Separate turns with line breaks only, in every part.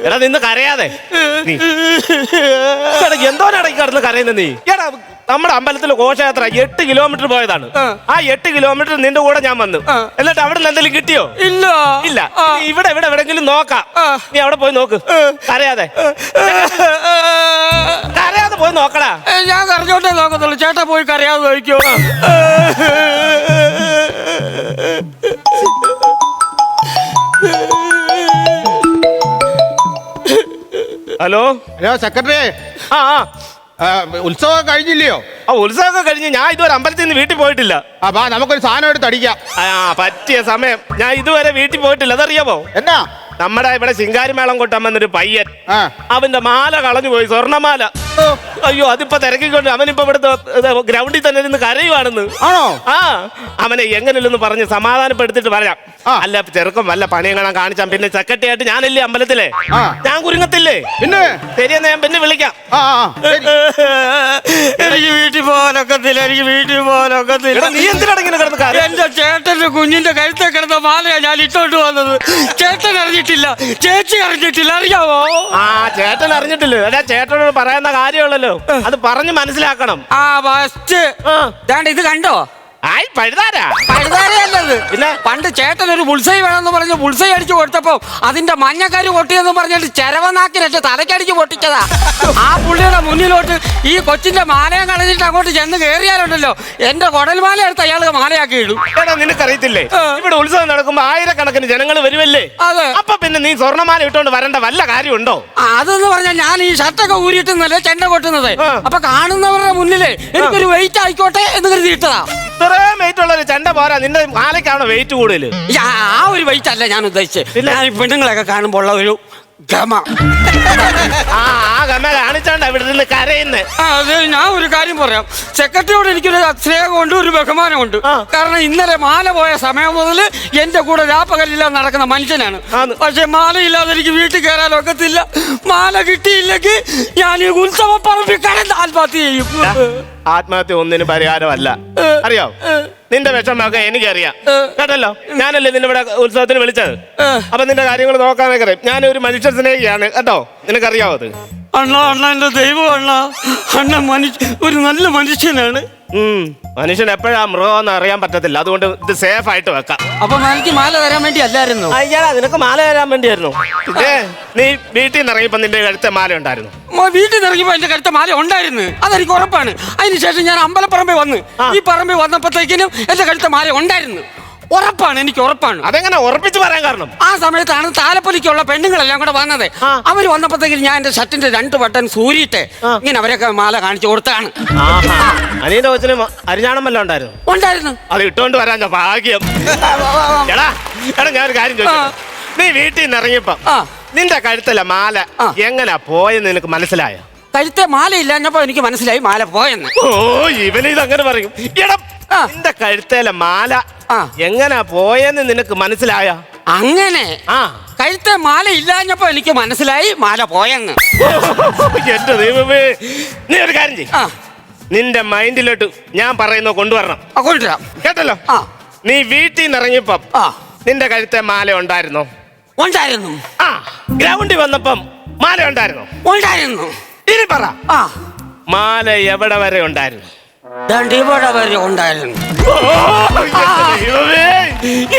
എടാ നിന്ന് കരയാതെ എന്തോനാണ് കിടന്ന് കരയുന്നത് നീ? എടാ നമ്മുടെ അമ്പലത്തിലെ ഘോഷയാത്ര 8 കിലോമീറ്റർ പോയതാണ്. ആ 8 കിലോമീറ്റർ നിന്റെ കൂടെ ഞാൻ വന്നു. എന്നിട്ട് അവിടെ നിന്ന് എന്തെങ്കിലും കിട്ടിയോ?
ഇല്ല.
ഇല്ല. ഇവിടെ എവിടെങ്കിലും നോക്കാം. നീ അവിടെ പോയി നോക്ക്. കരയാതെ കരയാതെ പോയി നോക്കടാ.
ഞാൻ കരഞ്ഞോട്ടേ നോക്കത്തുള്ളൂ. ചേട്ടാ പോയി കരയാതെ നോക്കിയോ.
Hello
hello secretary. ഉത്സവം കഴിഞ്ഞില്ലയോ?
ഉത്സവമൊക്കെ കഴിഞ്ഞ് ഞാൻ ഇതുവരെ അമ്പലത്തിൽ നിന്ന് വീട്ടിൽ പോയിട്ടില്ല.
അപ്പൊ നമുക്കൊരു സാധനം എടുത്ത് അടിക്കാം.
പറ്റിയ സമയം. ഞാൻ ഇതുവരെ വീട്ടിൽ പോയിട്ടില്ല. അതറിയാമോ?
എന്നാ?
നമ്മുടെ ഇവിടെ ശിങ്കാരിമേളം കൊട്ടാൻ വന്നൊരു പയ്യൻ, അവന്റെ മാല കളഞ്ഞു പോയി, സ്വർണ്ണമാല. അയ്യോ, അതിപ്പോ തിരക്കിക്കൊണ്ട് അവനിപ്പോ ഇവിടുത്തെ ഗ്രൗണ്ടിൽ തന്നെ ഇരുന്ന് കരയുവാണെന്ന്.
ആണോ?
അവനെ എങ്ങനെയല്ലെന്ന് പറഞ്ഞ് സമാധാനപ്പെടുത്തിട്ട് പറയാം. അല്ല ചെറുക്കം വല്ല പണിയും കാണാൻ കാണിച്ചാൽ പിന്നെ സെക്രട്ടറിയായിട്ട് ഞാനല്ലേ അമ്പലത്തിലെ, ഞാൻ കുരുങ്ങത്തില്ലേ?
പിന്നെ
ശരിയെന്നാ ഞാൻ പിന്നെ വിളിക്കാം.
എനിക്ക് വീട്ടിൽ പോകാനൊക്കത്തില്ല.
നീ എന്തിനാണ് ഇങ്ങനെ കിടന്ന് കാര്യം?
എന്റെ ചേട്ടന്റെ കുഞ്ഞിന്റെ കഴുത്തെ കിടന്ന മാലയാ ഞാൻ ഇട്ടോണ്ട് വന്നത്. ചേട്ടൻ അറിഞ്ഞിട്ടില്ല, ചേച്ചി അറിഞ്ഞിട്ടില്ല. അറിയാവോ?
ചേട്ടൻ അറിഞ്ഞിട്ടില്ല. എടാ ചേട്ടനോട് പറയുന്ന കാര്യമുള്ളല്ലോ, അത് പറഞ്ഞ് മനസ്സിലാക്കണം.
ഫസ്റ്റ് ഇത് കണ്ടോ?
പഴുതാരയല്ലത്.
പിന്നെ പണ്ട് ചേട്ടൻ ഒരു ബുൾസൈ വേണമെന്ന് പറഞ്ഞ് ബുൾസൈ അടിച്ചു കൊടുത്തപ്പോ അതിന്റെ മഞ്ഞക്കാര് പൊട്ടിയെന്ന് പറഞ്ഞിട്ട് ചെരവനാക്കിനിട്ട് തലക്കടിച്ച് പൊട്ടിച്ചതാ. ആ പുള്ളിയുടെ മുന്നിലോട്ട് ഈ കൊച്ചിന്റെ മാലയം കളഞ്ഞിട്ട് അങ്ങോട്ട് ചെന്ന് കയറിയാലുണ്ടല്ലോ, എന്റെ കുടൽമാല എടുത്ത് അയാൾക്ക് മാലയാക്കി ഇടും.
എടാ നിനക്കറിയത്തില്ലേ, ഇവിടെ ഉത്സവം നടക്കുമ്പോ ആയിരക്കണക്കിന് ജനങ്ങൾ വരുമല്ലേ?
അതെ.
അപ്പൊ പിന്നെ നീ സ്വർണ്ണമാല ഇട്ടോണ്ട് വരേണ്ട വല്ല കാര്യമുണ്ടോ?
അതെന്ന് പറഞ്ഞാൽ ഞാൻ ഈ ഷർട്ടൊക്കെ ഊരിയിട്ടെന്നല്ലേ ചെണ്ട കൊട്ടുന്നത്. അപ്പൊ കാണുന്നവരുടെ മുന്നില് എനിക്കൊരു വെയിറ്റ് ആയിക്കോട്ടെ എന്ന് കരുതി ഇട്ടതാ.
ഇത്രയും വെയിറ്റ് ഉള്ള ഒരു ചെണ്ട പോരാ, നിന്റെ മാലയ്ക്കാണോ വെയിറ്റ് കൂടുതൽ?
ആ ഒരു വെയിറ്റ് അല്ല ഞാൻ ഉദ്ദേശിച്ചത്. ഞാൻ ഈ പെണ്ണുങ്ങളൊക്കെ കാണുമ്പോൾ ഉള്ള ഒരു ഗമ.
ഗമ കാണിച്ചോണ്ടാ ഇവിടെ നിന്ന് കരയുന്നേ.
അതെ, ഞാൻ ഒരു കാര്യം പറയാം. സെക്രട്ടറിയോട് എനിക്കൊരു സ്നേഹമുണ്ട്, ഒരു ബഹുമാനമുണ്ട്. കാരണം ഇന്നലെ മാല പോയ സമയം മുതൽ എന്റെ കൂടെ രാപ്പകലില്ലാതെ നടക്കുന്ന മനുഷ്യനാണ്. പക്ഷെ മാലയില്ലാതെ എനിക്ക് വീട്ടിൽ കയറാൻ ഒക്കത്തില്ല. മാല കിട്ടിയില്ലെങ്കിൽ ഞാൻ ഈ ഉത്സവ പറമ്പിൽ കടന്ന് ആത്മഹത്യ ചെയ്യും.
ആത്മഹത്യ ഒന്നിനും പരിഹാരമല്ല, അറിയാം. നിന്റെ വിഷമൊക്കെ എനിക്കറിയാം കേട്ടല്ലോ. ഞാനല്ലേ നിന്നെ ഇവിടെ ഉത്സവത്തിന് വിളിച്ചത്. അപ്പൊ നിന്റെ കാര്യങ്ങൾ നോക്കാനൊക്കെ അറിയാം. ഞാനൊരു മനുഷ്യ സ്നേഹിയാണ് കേട്ടോ, നിനക്കറിയാവോ അത്?
അണ്ണ എന്റെ ദൈവം അണ്ണ ഒരു നല്ല മനുഷ്യനാണ്.
മനുഷ്യൻ എപ്പോഴാ മൃഗമെന്ന് അറിയാൻ പറ്റത്തില്ല. അതുകൊണ്ട് ഇത് സേഫ് ആയിട്ട് വെക്കാം.
അപ്പൊ എനിക്ക് മാല തരാൻ വേണ്ടി അല്ലായിരുന്നു?
അയ്യാ, നിനക്ക് മാല തരാൻ വേണ്ടിയായിരുന്നു. നീ വീട്ടിൽ നിന്ന് ഇറങ്ങിയപ്പോ നിന്റെ കഴുത്തെ മാല ഉണ്ടായിരുന്നു?
വീട്ടിൽ നിന്ന് ഇറങ്ങിയപ്പോ എന്റെ കഴുത്തെ മാല ഉണ്ടായിരുന്നു, അതെനിക്ക് ഉറപ്പാണ്. അതിനുശേഷം ഞാൻ അമ്പലപ്പറമ്പിൽ വന്ന് ഈ പറമ്പിൽ വന്നപ്പോഴത്തേക്കിനും എന്റെ കഴുത്തെ മാല ഉണ്ടായിരുന്നു, ഉറപ്പാണ്, എനിക്ക് ഉറപ്പാണ്.
അതെങ്ങനെ ഉറപ്പിച്ച് പറയാൻ കാരണം?
ആ സമയത്താണ് താലപ്പൊലിക്കുള്ള പെണ്ണുങ്ങളെല്ലാം കൂടെ വന്നത്. അവര് വന്നപ്പോഴത്തേക്കും ഞാൻ എന്റെ ഷർട്ടിന്റെ 2 ബട്ടൺ സൂരിയിട്ട് ഇങ്ങനെ അവരൊക്കെ മാല കാണിച്ചു കൊടുത്താണ്.
അനിയന്റെ കൊച്ചിന് അരിഞ്ഞാണം വല്ലതും ഉണ്ടായിരുന്നു? അത് ഇട്ടോണ്ട് വരാൻ ഭാഗ്യം. എടാ ഞാൻ ഒരു കാര്യം ചോദിച്ചു. നീ വീട്ടിൽ നിന്ന് ഇറങ്ങിയപ്പോ നിന്റെ കഴുത്തല്ല മാല എങ്ങനാ പോയെന്ന് നിനക്ക് മനസ്സിലായോ?
കഴുത്തെ മാല ഇല്ലാഞ്ഞപ്പോ എനിക്ക് മനസ്സിലായി മാല പോയെന്ന്.
ഇവന് ഇതങ്ങനെ പറയും. എടാ നിന്റെ കഴുത്തേലെ മാല എങ്ങനാ പോയെന്ന് നിനക്ക് മനസ്സിലായ?
അങ്ങനെ കഴുത്തെ മാല ഇല്ലാഞ്ഞപ്പോ എനിക്ക് മനസ്സിലായി മാല പോയെന്ന്.
എന്റെ ദൈവമേ, നീ ഒരു കാര്യം ചെയ്യ്. നിന്റെ മൈൻഡിലോട്ട് ഞാൻ പറയുന്നത് കൊണ്ടുവരണം.
കൊണ്ടുവരാം
കേട്ടല്ലോ. നീ വീട്ടിൽ നിന്ന് ഇറങ്ങിയപ്പോ നിന്റെ കഴുത്തെ മാല ഉണ്ടായിരുന്നോ?
ഉണ്ടായിരുന്നു.
ഗ്രൗണ്ടിൽ വന്നപ്പം മാല ഉണ്ടായിരുന്നോ?
ഉണ്ടായിരുന്നു.
ഇനി പറ, മാല എവിടെ വരെ ഉണ്ടായിരുന്നു?
വരെ ഉണ്ടായിരുന്നു.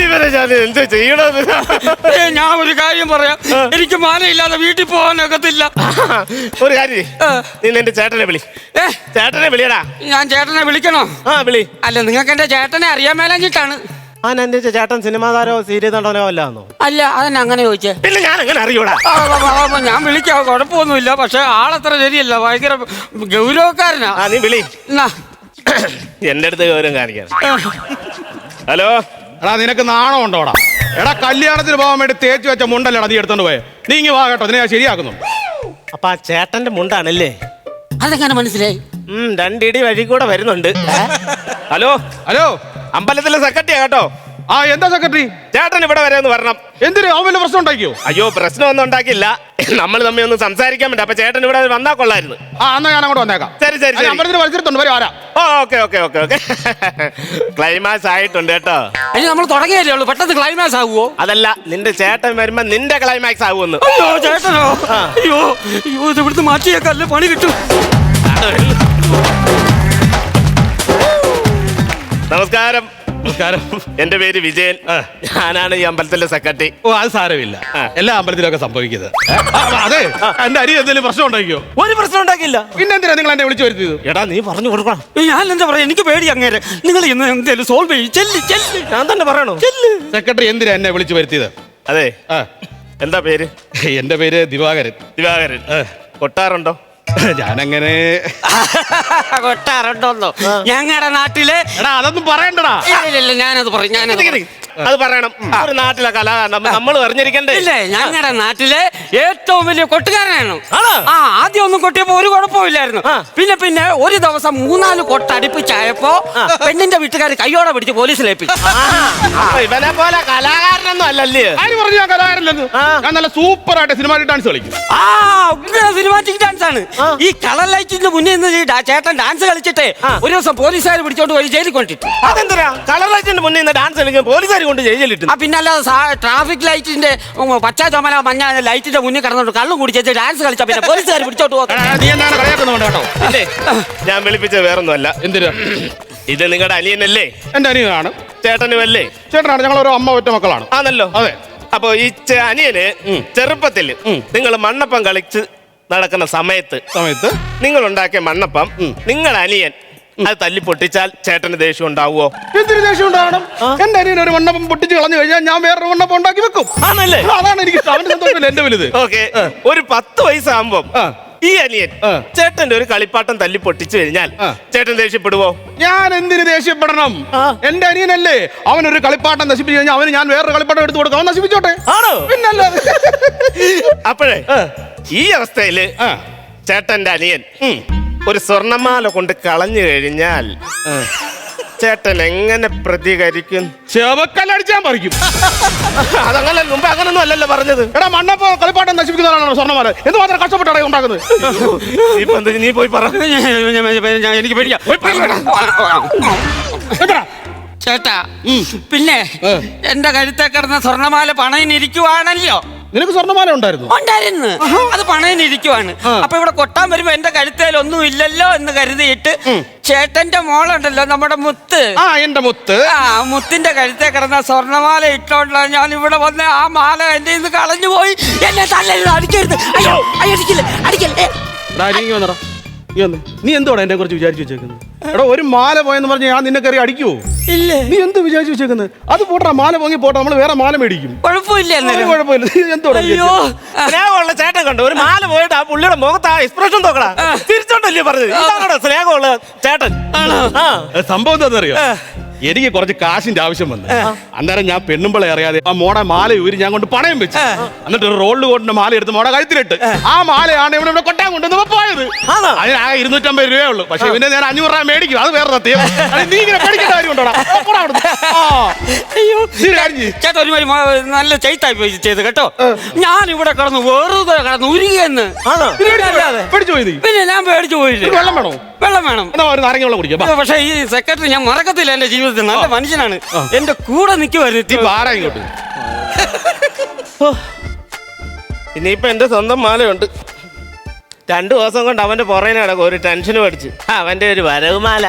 ഇവരെ ഞാൻ എന്ത് ചെയ്യണത്?
ഞാൻ ഒരു കാര്യം പറയാം, എനിക്ക് മാലയില്ലാതെ വീട്ടിൽ പോകാനൊക്കത്തില്ല.
ഒരു കാര്യം, നീ എന്റെ ചേട്ടനെ വിളി. ചേട്ടനെ വിളിയടാ.
ഞാൻ ചേട്ടനെ വിളിക്കണോ?
വിളി.
അല്ല, നിങ്ങൾക്ക് എന്റെ ചേട്ടനെ അറിയാൻ മേലഞ്ഞിട്ടാണ്.
എന്റെ ചേട്ടൻ സിനിമാ താരോ സീരിയൽ നടനോ അല്ലാന്നോ?
അല്ല, അതെന്നെ അങ്ങനെ ചോദിച്ചേ.
പിന്നെ ഞാൻ എങ്ങനെ അറിയൂടാ?
ഞാൻ വിളിക്കാം, കുഴപ്പമൊന്നുമില്ല. പക്ഷെ ആളത്ര ശരിയല്ല, ഭയങ്കര ഗൗരവക്കാരനാ.
നീ വിളി. എന്റെ അടുത്ത് ഗൗരവം കാണിക്കാൻ. ഹലോ.
എടാ നിനക്ക് നാണം ഉണ്ടോടാ? എടാ കല്യാണത്തിന് പോകാൻ വേണ്ടി തേച്ച് വെച്ച മുണ്ടല്ലടാ നീ എടുത്തോണ്ട് പോയെ. നീ ഇങ്ങ് വാ കേട്ടോ, നിന്നെ ശരിയാക്കുന്നു.
അപ്പൊ ആ ചേട്ടന്റെ മുണ്ടാണല്ലേ?
അതെങ്ങനെ മനസ്സിലായി?
2 ഇടി വഴി കൂടെ വരുന്നുണ്ട്. ഹലോ
ഹലോ,
അമ്പലത്തിലെ സെക്രട്ടറിയാ കേട്ടോ.
ആ എന്താ സെക്രട്ടറി?
ചേട്ടൻ ഇവിടെ വരെ ഒന്ന് വരണം.
എന്തിനു? അവൻ വല്ല പ്രശ്നം ഉണ്ടാക്കിയോ?
അയ്യോ, പ്രശ്നമൊന്നും ഉണ്ടാക്കില്ല. നമ്മൾ തമ്മിൽ ഒന്ന് സംസാരിക്കാൻ വേണ്ടി. അപ്പൊ ചേട്ടൻ ഇവിടെ വന്നാ കൊള്ളായിരുന്നു.
ആ എന്നാ ഞാൻ അങ്ങോട്ട് വന്നേക്കാം.
ശരി ശരി ശരി.
അമ്പലത്തിന് മത്സരത്തുണ്ട്, വരും ആരാ?
Okay okay okay okay. Climax ആയിട്ടുണ്ട് കേട്ടോ.
അയ്യോ, നമ്മൾ തുടങ്ങിയല്ലേ ഉള്ളൂ, പെട്ടെന്ന് ക്ലൈമാക്സ് ആവുമോ?
അതല്ല, നിന്റെ ചേട്ടൻ വരുമ്പോ നിന്റെ ക്ലൈമാക്സ് ആവുമെന്ന്.
അയ്യോ ചേട്ടനോ? അയ്യോ അയ്യോ, ഇത് ഇവിടുത്തെ മാറ്റിയേക്കല്ലേ പണി കിട്ടും.
നമസ്കാരം.
നമസ്കാരം.
എന്റെ പേര് വിജയൻ. ഞാനാണ് ഈ അമ്പലത്തിലെ സെക്രട്ടറി.
ഓ അത് സാരമില്ല, എല്ലാ അമ്പലത്തിലൊക്കെ സംഭവിക്കുന്നത്. അതെ, എന്റെ അരി എന്തെങ്കിലും പ്രശ്നം ഉണ്ടാക്കിയോ?
ഒരു പ്രശ്നം ഉണ്ടാക്കില്ല.
പിന്നെ എന്തിനാ നിങ്ങൾ എന്നെ വിളിച്ചു വരുത്തിയത്?
എടാ, നീ പറഞ്ഞു കൊടുക്കണം.
ഞാൻ എന്താ പറയാ, എനിക്ക് പേടി അങ്ങേരെ. നിങ്ങൾ ഇന്ന് എന്തേലും സോൾവ് ചെയ്യും. ചെല്ല് ചെല്ല്.
ഞാൻ തന്നെ പറയണോ?
സെക്രട്ടറി എന്തിനാ എന്നെ വിളിച്ചു വരുത്തിയത്?
അതെ,
ആ,
എന്താ പേര്?
എന്റെ പേര് ദിവാകരൻ.
ദിവാകരൻ. കൊട്ടാറുണ്ടോ?
ഞാനങ്ങനെ
കൊട്ടാറുണ്ടോന്നോ? ഞങ്ങളുടെ നാട്ടിലെ
എടാ അതൊന്നും പറയണ്ടടാ.
ഇല്ല, ഞാനത് പറയും.
അത് പറയണം. ഒരു നാട്ടിലെ കലാകാരൻ നമ്മൾ അറിഞ്ഞിരിക്കണ്ടേ?
ഇല്ലേ, ഞങ്ങളുടെ നാട്ടിലെ ഏറ്റവും വലിയ കൊട്ടുകാരനാണ്.
ആണോ?
ആ, ആദ്യം ഒന്നും കൊട്ടിയപ്പോ ഒരു കുഴപ്പമില്ലായിരുന്നു. പിന്നെ പിന്നെ ഒരു ദിവസം 3-4 കൊട്ട അടുപ്പിച്ചായപ്പോ പെണ്ണിന്റെ വീട്ടുകാർ കയ്യോടെ പിടിച്ച് പോലീസിലേപ്പിച്ചു.
ഇവനെ പോലെ കലാകാരനൊന്നും അല്ലല്ലേ?
ആര് പറഞ്ഞു ഞാൻ കലാകാരല്ലെന്ന്? ഞാൻ നല്ല സൂപ്പർ ആയിട്ട് സിനിമാറ്റിക് ഡാൻസ് കളിക്കും.
ആ, സിനിമാറ്റിക് ഡാൻസ് ആണ്. ഈ കളർ ലൈറ്റിന്റെ മുന്നിൽ നിന്ന് ഈ ചേട്ടൻ ഡാൻസ് കളിച്ചിട്ട് ഒരു ദിവസം പോലീസുകാർ പിടിച്ചോണ്ട് പോയി ജയിലിൽ കൊണ്ടിട്ടു.
അതെന്തിനാ കളർ ലൈറ്റിന്റെ മുന്നിൽ നിന്ന് ഡാൻസ് കളിക്കാൻ പോലീസുകാർ കൊണ്ട് ജയിലിട്ടു?
ആ, പിന്നെ അല്ലാതെ ട്രാഫിക് ലൈറ്റിന്റെ പച്ച ചുമല മഞ്ഞ ലൈറ്റിന്റെ മുന്നിൽ കിടന്നോണ്ട് കള്ളും കുടിച്ച് ഡാൻസ് കളിച്ചാ പിന്നെ പോലീസുകാർ പിടിച്ചോട്ട് പോകും.
നീ എന്താണ് കളിയാക്കുന്നുണ്ട് കേട്ടോ?
ഞാൻ വിളിപ്പിച്ച വേറൊന്നുമല്ല.
എന്തിനാ?
ഇത് നിങ്ങളുടെ അനിയനല്ലേ?
എന്റെ അനിയനാണ്.
ചേട്ടനും അല്ലേ?
ചേട്ടനാണ്. ഞങ്ങൾ ഒരു അമ്മ ഒറ്റ മക്കളാണ്.
ആണല്ലോ.
അതെ.
അപ്പൊ ഈ അനിയന് ചെറുപ്പത്തില് നിങ്ങൾ മണ്ണപ്പം കളിച്ച് നടക്കുന്ന സമയത്ത് നിങ്ങൾ ഉണ്ടാക്കിയ മണ്ണപ്പം നിങ്ങളുടെ അനിയൻ അത് തല്ലി പൊട്ടിച്ചാൽ ചേട്ടന് ദേഷ്യം ഉണ്ടാവുമോ?
എന്തിനു ദേഷ്യം ഉണ്ടാവണം? എന്റെ അനിയൻ ഒരു മണ്ണപ്പം പൊട്ടിച്ച് കളഞ്ഞു കഴിഞ്ഞാൽ ഞാൻ വേറൊരു മണ്ണപ്പം ഉണ്ടാക്കി വെക്കും.
ആണല്ലേ?
അതാണ് എനിക്ക് സന്തോഷമില്ല എന്റെ വലുത്.
ഓക്കെ, ഒരു 10 വയസ്സാകുമ്പോ ഈ അനിയൻ ചേട്ടന്റെ ഒരു കളിപ്പാട്ടം തല്ലി പൊട്ടിച്ചു കഴിഞ്ഞാൽ ചേട്ടൻ ദേഷ്യപ്പെടുവോ?
ഞാൻ എന്തിനു ദേഷ്യപ്പെടണം? എന്റെ അനിയനല്ലേ, അവനൊരു കളിപ്പാട്ടം നശിപ്പിച്ചു കഴിഞ്ഞാൽ അവന് ഞാൻ വേറൊരു കളിപ്പാട്ടം എടുത്തു കൊടുക്കാം. അവൻ നശിപ്പിച്ചോട്ടെ.
ആണോ?
പിന്നല്ല.
അപ്പോഴേ ഈ അവസ്ഥയില് ചേട്ടന്റെ അനിയൻ ഒരു സ്വർണ്ണമാല കൊണ്ട് കളഞ്ഞു കഴിഞ്ഞാൽ ചേട്ടൻ എങ്ങനെ പ്രതികരിക്കും?
ചെവക്കല്ലടിച്ചാൻ പറിക്കും.
അതങ്ങനെ മുമ്പ് അങ്ങനൊന്നും അല്ലല്ലോ പറഞ്ഞത്.
എടാ, മണ്ണപ്പോ കളിപ്പാട്ടം നശിപ്പിക്കുന്നതാണോ സ്വർണ്ണമാല? എന്ത് മാത്രം കഷ്ടപ്പെട്ടാണ് ഉണ്ടാക്കുന്നത്?
ഇപ്പൊ എന്ത് നീ പോയി പറ.
എനിക്ക് പേടിയാ. ചേട്ടാ, പിന്നെ എന്റെ കഴുത്തെ കിടന്ന സ്വർണ്ണമാല പണയിനിരിക്കുവാണല്ലോ.
നിനക്ക് സ്വർണ്ണമാല ഉണ്ടായിരുന്നു?
ഉണ്ടായിരുന്നു. അത് പണയിനിരിക്കുവാണ്. അപ്പൊ ഇവിടെ കൊട്ടാൻ വരുമ്പോ എന്റെ കഴുത്തേൽ ഒന്നും ഇല്ലല്ലോ എന്ന് കരുതിയിട്ട് ചേട്ടന്റെ മോളുണ്ടല്ലോ, നമ്മുടെ മുത്ത്.
ആ, എന്റെ മുത്ത്.
ആ, മുത്തിന്റെ കഴുത്തെ കിടന്ന സ്വർണ്ണമാല ഇട്ടോണ്ടാ ഞാൻ ഇവിടെ വന്ന് ആ മാല എന്റെ ഇന്ന് കളഞ്ഞു പോയി. എന്നെ തല്ലരുത്, അടിക്കരുത്. അയ്യോ, അടിക്കില്ലേ, അടിക്കല്ലേ.
നീ എന്തോടാ എന്നെ കുറിച്ച് വിചാരിച്ചു വെച്ചേക്കുന്നത്? എടാ, ഒരു മാല പോയെന്ന് പറഞ്ഞ് ഞാൻ നിന്നെ കയറി അടിക്കുവോ?
ഇല്ല.
നീ എന്ത് വിചാരിച്ചു വെച്ചേക്കുന്നത്? അത് പോട്ടാ, മാല പോങ്ങി പോട്ടെ, നമ്മള് വേറെ മാല മേടിക്കും.
കുഴപ്പമില്ല.
കുഴപ്പമില്ല. നീ എന്തോടാ?
അയ്യോ,
സ്നേഹമുള്ള ചേട്ടൻ കണ്ടു ഒരു മാല പോയിട്ട് ആ പുള്ളിയുടെ മുഖത്ത് ആ എക്സ്പ്രഷൻ നോക്കടാ. തിരിച്ചോണ്ടല്ലേ പറഞ്ഞത്? ഇതാണോ സ്നേഹമുള്ള ചേട്ടൻ?
സംഭവം എന്താണെന്നറിയോ? എനിക്ക് കുറച്ച് കാശിന്റെ ആവശ്യം വന്നു. അന്നേരം ഞാൻ പെണ്ണുമ്പളെ അറിയാതെ ആ മോടെ മാല ഊരി ഞാൻ കൊണ്ട് പണയം വെച്ചു. എന്നിട്ട് ഒരു റോളിൽ കൊണ്ടുള്ള മാല എടുത്ത് മോടെ കഴുത്തിലിട്ട് ആ മാലയാണ് ഇവിടെ കൊട്ടാൻ കൊണ്ടുവന്ന് പോയത്. അതിനാകെ 250 രൂപയേ ഉള്ളൂ. പക്ഷെ ഇവനെ ഞാൻ 500 രൂപ മേടിക്കും. അത് വേറെ സത്യം. നീ ഇങ്ങനെ പേടിക്കേണ്ട കാര്യം ഉണ്ടോടാ?
ചേട്ടാ, ഒരു നല്ല ചൈത്തായി പോയി ചെയ്ത് കേട്ടോ. ഞാൻ ഇവിടെ കിടന്ന് വെറുതെ കിടന്ന് ഉരുകിയെന്ന്.
പേടിച്ചു പോയി?
പിന്നെ ഞാൻ പേടിച്ചു പോയില്ലേ.
വെള്ളം വേണോ?
വെള്ളം വേണം.
ഒരു നാരങ്ങ വെള്ളം കുടിക്കാം.
പക്ഷെ ഈ സെക്രട്ടറി ഞാൻ മറക്കത്തില്ല. എന്റെ ജീവിതത്തിൽ നല്ല മനുഷ്യനാണ്. എന്റെ കൂടെ നിൽക്കുമായിരുന്നു.
ഇങ്ങോട്ട്
ഇനിയിപ്പൊ എന്റെ സ്വന്തം മാലയുണ്ട്. 2 ദിവസം കൊണ്ട് അവന്റെ പുറകെ നടക്കും. ഒരു ടെൻഷൻ പഠിച്ച് അവന്റെ ഒരു വരവ് മാല.